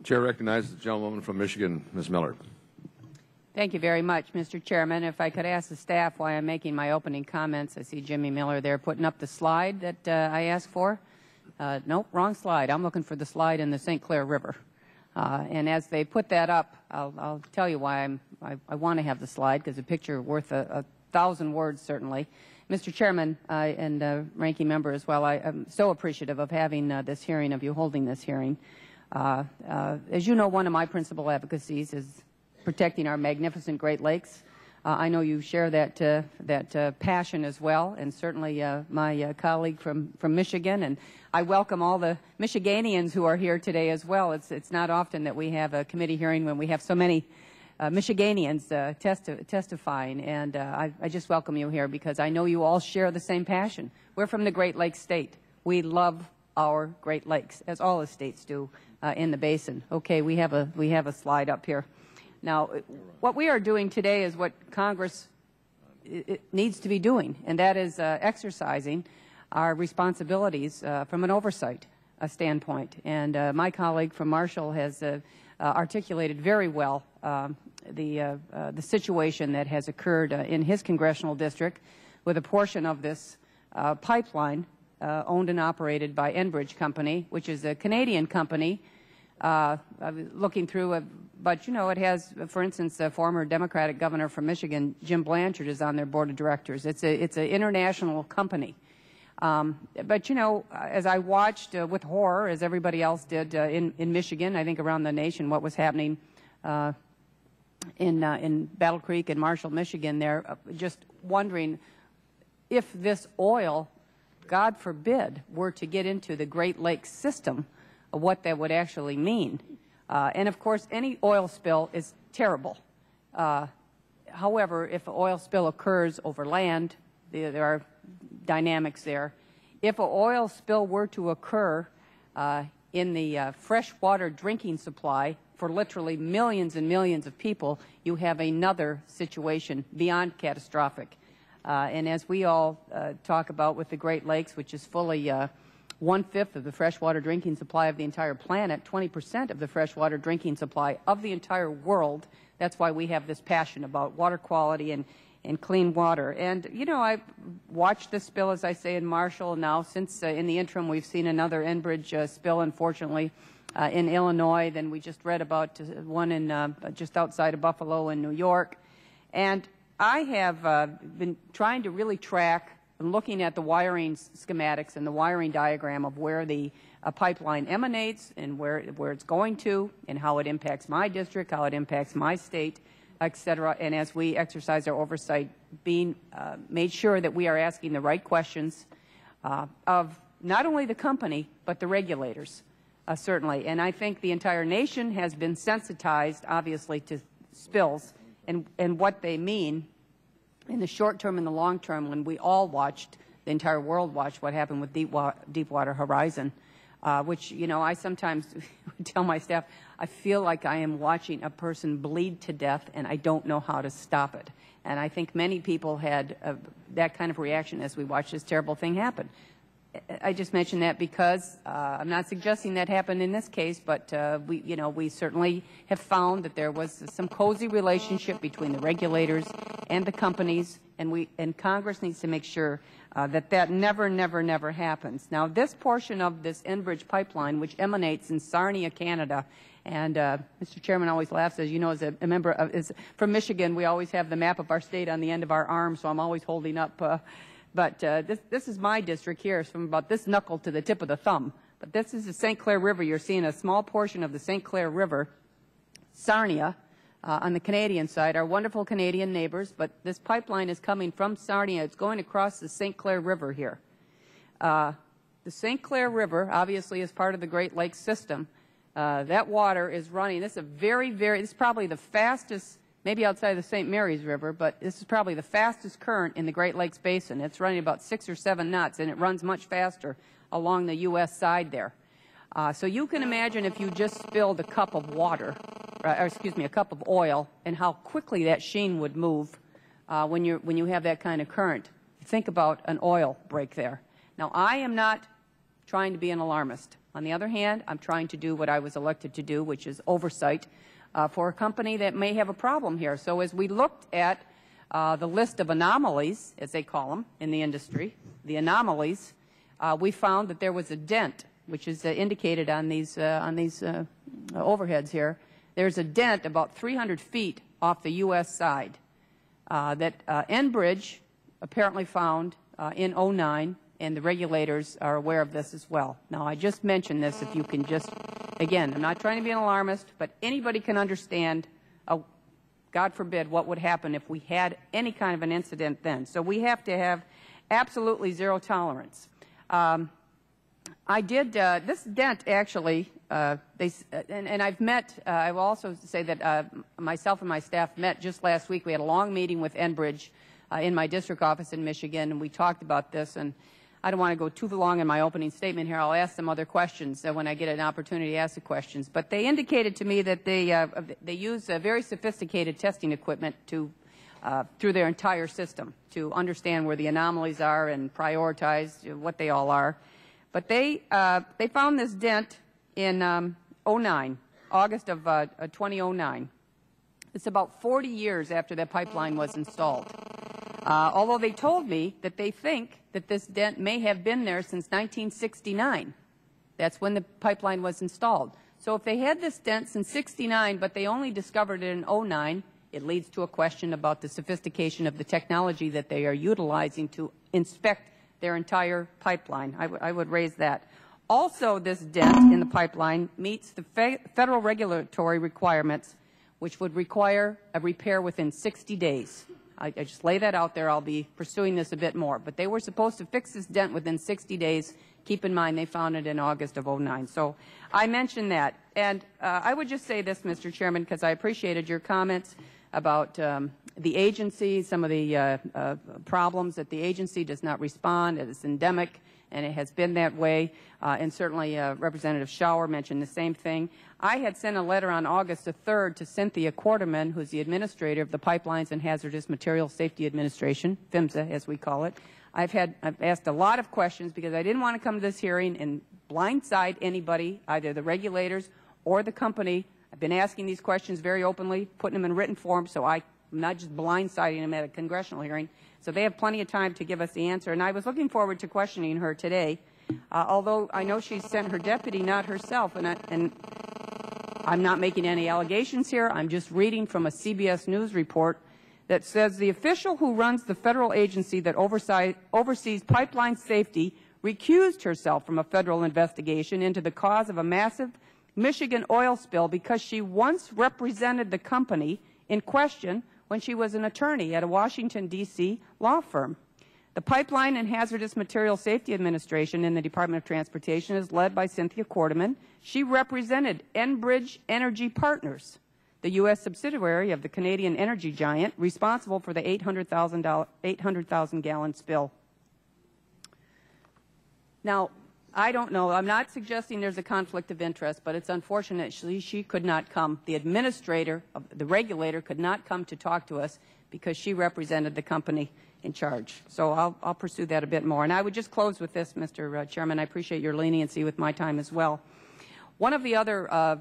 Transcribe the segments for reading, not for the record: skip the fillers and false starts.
Chair recognizes the gentlewoman from Michigan, Ms. Miller. Thank you very much, Mr. Chairman. If I could ask the staff why I'm making my opening comments. I see Jimmy Miller there putting up the slide that I asked for. Nope, wrong slide. I'm looking for the slide in the St. Clair River. And as they put that up, I'll tell you why I want to have the slide, because a picture worth a thousand words, certainly. Mr. Chairman and Ranking Member as well, I am so appreciative of having this hearing, of you holding this hearing. As you know, one of my principal advocacies is protecting our magnificent Great Lakes. I know you share that passion as well, and certainly my colleague from Michigan. And I welcome all the Michiganians who are here today as well. It's not often that we have a committee hearing when we have so many Michiganians testifying, and I just welcome you here because I know you all share the same passion. We're from the Great Lakes state. We love our Great Lakes, as all the states do in the basin. Okay, we have a slide up here. Now, what we are doing today is what Congress needs to be doing, and that is exercising our responsibilities from an oversight standpoint. And my colleague from Marshall has articulated very well the situation that has occurred in his congressional district with a portion of this pipeline owned and operated by Enbridge Company, which is a Canadian company. Looking through, but you know, it has, for instance, a former Democratic governor from Michigan, Jim Blanchard, is on their board of directors. It's an international company. But you know, as I watched with horror, as everybody else did in Michigan, I think around the nation, what was happening in Battle Creek and Marshall, Michigan, there, just wondering if this oil, God forbid, were to get into the Great Lakes system, what that would actually mean. And of course, any oil spill is terrible. However, if an oil spill occurs over land, there are dynamics there. If an oil spill were to occur in the freshwater drinking supply for literally millions and millions of people, you have another situation beyond catastrophic. And as we all talk about with the Great Lakes, which is fully 1/5 of the freshwater drinking supply of the entire planet, 20% of the freshwater drinking supply of the entire world. That's why we have this passion about water quality and clean water. And, you know, I watched this spill, as I say, in Marshall. Now, since in the interim we've seen another Enbridge spill, unfortunately, in Illinois. Then we just read about one in just outside of Buffalo in New York. And I have been trying to really track and looking at the wiring schematics and the wiring diagram of where the pipeline emanates and where it's going to and how it impacts my district, how it impacts my state, et cetera. And as we exercise our oversight, being made sure that we are asking the right questions of not only the company but the regulators, certainly. And I think the entire nation has been sensitized, obviously, to spills and what they mean in the short term and the long term. When we all watched, the entire world watched what happened with Deepwater Horizon, which, you know, I sometimes tell my staff, I feel like I am watching a person bleed to death and I don't know how to stop it. And I think many people had that kind of reaction as we watched this terrible thing happen. I just mention that because I'm not suggesting that happened in this case, but we certainly have found that there was some cozy relationship between the regulators and the companies, and Congress needs to make sure that never happens. Now, this portion of this Enbridge pipeline, which emanates in Sarnia, Canada, and Mr. Chairman always laughs, as you know, as a member of, from Michigan, we always have the map of our state on the end of our arm, so I'm always holding up. But this is my district here. It's from about this knuckle to the tip of the thumb. But this is the St. Clair River. You're seeing a small portion of the St. Clair River, Sarnia, on the Canadian side, our wonderful Canadian neighbors. But this pipeline is coming from Sarnia. It's going across the St. Clair River here. The St. Clair River, obviously, is part of the Great Lakes system. That water is running. This is this is probably the fastest, maybe outside of the St. Mary's River, but this is probably the fastest current in the Great Lakes Basin. It's running about 6 or 7 knots, and it runs much faster along the U.S. side there. So you can imagine if you just spilled a cup of water, or excuse me, a cup of oil, and how quickly that sheen would move when you have that kind of current. Think about an oil break there. Now, I am not trying to be an alarmist. On the other hand, I'm trying to do what I was elected to do, which is oversight for a company that may have a problem here. So as we looked at the list of anomalies, as they call them in the industry, the anomalies, we found that there was a dent, which is indicated on these overheads here. There's a dent about 300 feet off the U.S. side that Enbridge apparently found in '09, and the regulators are aware of this as well. Now, I just mentioned this, if you can just, again, I'm not trying to be an alarmist, but anybody can understand, God forbid, what would happen if we had any kind of an incident then. So we have to have absolutely zero tolerance. I did, this dent actually, and I've met, I will also say that myself and my staff met just last week. We had a long meeting with Enbridge in my district office in Michigan, and we talked about this. And I don't want to go too long in my opening statement here. I'll ask some other questions when I get an opportunity to ask the questions. But they indicated to me that they use very sophisticated testing equipment to through their entire system to understand where the anomalies are and prioritize what they all are. But they found this dent in '09, August of 2009. It's about 40 years after that pipeline was installed. Although they told me that they think that this dent may have been there since 1969. That's when the pipeline was installed. So if they had this dent since '69, but they only discovered it in '09, it leads to a question about the sophistication of the technology that they are utilizing to inspect their entire pipeline. I would raise that. Also, this dent in the pipeline meets the federal regulatory requirements, which would require a repair within 60 days. I just lay that out there. I'll be pursuing this a bit more. But they were supposed to fix this dent within 60 days. Keep in mind, they found it in August of '09. So I mentioned that. And I would just say this, Mr. Chairman, because I appreciated your comments about the agency, some of the problems that the agency does not respond. It is endemic, and it has been that way. And certainly Representative Schauer mentioned the same thing. I had sent a letter on August the 3rd to Cynthia Quarterman, who's the administrator of the Pipelines and Hazardous Materials Safety Administration, PHMSA as we call it. I've asked a lot of questions because I didn't want to come to this hearing and blindside anybody, either the regulators or the company. I've been asking these questions very openly, putting them in written form, so I'm not just blindsiding them at a congressional hearing. So they have plenty of time to give us the answer. And I was looking forward to questioning her today, although I know she sent her deputy, not herself. And I'm not making any allegations here. I'm just reading from a CBS News report that says the official who runs the federal agency that oversees pipeline safety recused herself from a federal investigation into the cause of a massive Michigan oil spill because she once represented the company in question when she was an attorney at a Washington, D.C. law firm. The Pipeline and Hazardous Materials Safety Administration in the Department of Transportation is led by Cynthia Quarterman. She represented Enbridge Energy Partners, the U.S. subsidiary of the Canadian energy giant, responsible for the 800,000-gallon spill. Now, I don't know. I'm not suggesting there's a conflict of interest, but it's unfortunate she could not come. The administrator, the regulator, could not come to talk to us because she represented the company in charge. So I'll pursue that a bit more. And I would just close with this, Mr. Chairman. I appreciate your leniency with my time as well. One of the other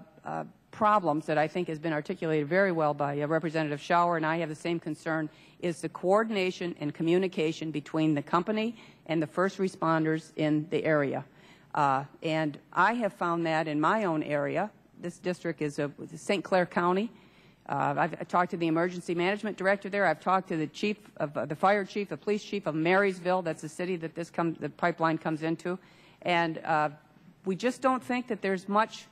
problems that I think has been articulated very well by Representative Schauer, and I have the same concern, is the coordination and communication between the company and the first responders in the area. And I have found that in my own area. This district is St. Clair County. I've talked to the emergency management director there. I've talked to the chief of the fire chief, the police chief of Marysville. That's the city that the pipeline comes into. And we just don't think that there's much.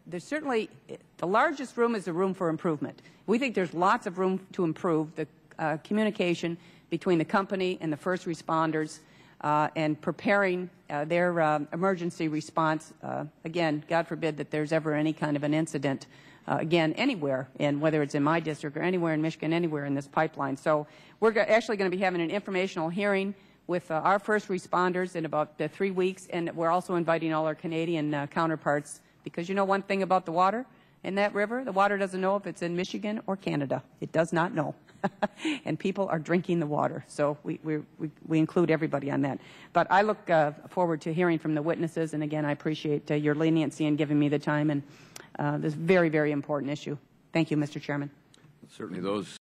There's certainly the largest room is the room for improvement. We think there's lots of room to improve the communication between the company and the first responders and preparing their emergency response. Again, God forbid that there's ever any kind of an incident again anywhere, and whether it's in my district or anywhere in Michigan, anywhere in this pipeline. So we're actually going to be having an informational hearing with our first responders in about 3 weeks, and we're also inviting all our Canadian counterparts, because you know one thing about the water in that river. The water doesn't know if it's in Michigan or Canada. It does not know. And people are drinking the water. So we include everybody on that. But I look forward to hearing from the witnesses. And again, I appreciate your leniency in giving me the time and this very, very important issue. Thank you, Mr. Chairman. Certainly those